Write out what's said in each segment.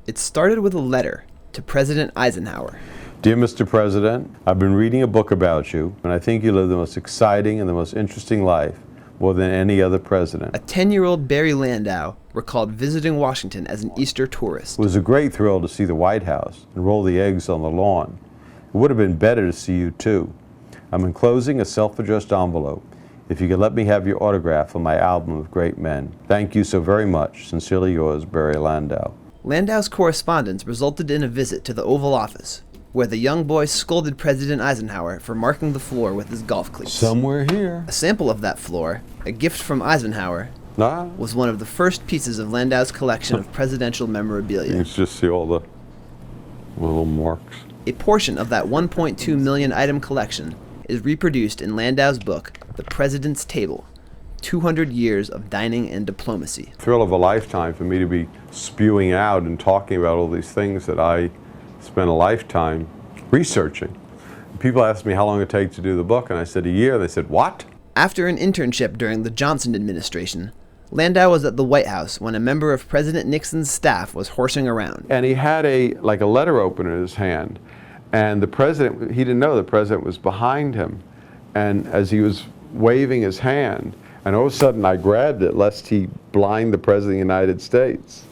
It started with a letter to President Eisenhower. Dear Mr. President, I've been reading a book about you, and I think you live the most exciting and the most interesting life, more than any other president. A 10-year-old Barry Landau recalled visiting Washington as an Easter tourist. It was a great thrill to see the White House and roll the eggs on the lawn. It would have been better to see you too. I'm enclosing a self-addressed envelope. If you could let me have your autograph on my album of great men. Thank you so very much. Sincerely yours, Barry Landau. Landau's correspondence resulted in a visit to the Oval Office, where the young boy scolded President Eisenhower for marking the floor with his golf cleats. Somewhere here. A sample of that floor, a gift from Eisenhower, was one of the first pieces of Landau's collection of presidential memorabilia. You can just see all the little marks. A portion of that 1.2 million item collection is reproduced in Landau's book, The President's Table, 200 Years of Dining and Diplomacy. Thrill of a lifetime for me to be spewing out and talking about all these things that I spent a lifetime researching. People asked me how long it take to do the book, and I said a year. They said, what? After an internship during the Johnson administration, Landau was at the White House when a member of President Nixon's staff was horsing around. And he had a letter opener in his hand, and the president, he didn't know the president was behind him. And as he was waving his hand, and all of a sudden I grabbed it lest he blind the president of the United States.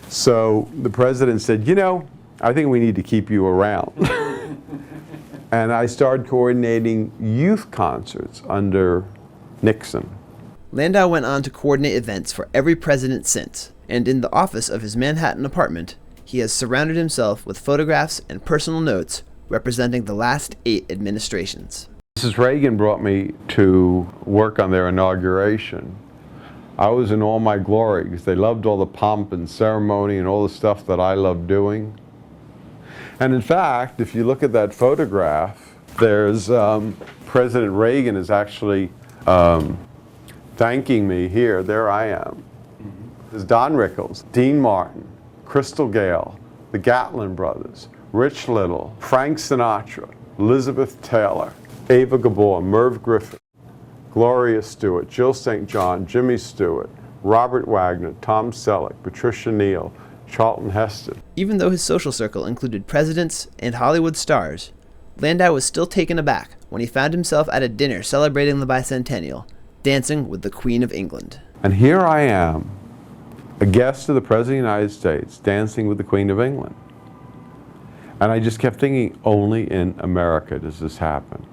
So the president said, you know, I think we need to keep you around. And I started coordinating youth concerts under Nixon. Landau went on to coordinate events for every president since, and in the office of his Manhattan apartment, he has surrounded himself with photographs and personal notes representing the last 8 administrations. Mrs. Reagan brought me to work on their inauguration. I was in all my glory because they loved all the pomp and ceremony and all the stuff that I love doing. And in fact, if you look at that photograph, there's President Reagan is actually thanking me here. There I am. There's Don Rickles, Dean Martin, Crystal Gale, the Gatlin brothers, Rich Little, Frank Sinatra, Elizabeth Taylor, Ava Gabor, Merv Griffin, Gloria Stewart, Jill St. John, Jimmy Stewart, Robert Wagner, Tom Selleck, Patricia Neal, Charlton Heston. Even though his social circle included presidents and Hollywood stars, Landau was still taken aback when he found himself at a dinner celebrating the bicentennial, dancing with the Queen of England. And here I am, a guest of the President of the United States, dancing with the Queen of England. And I just kept thinking, only in America does this happen.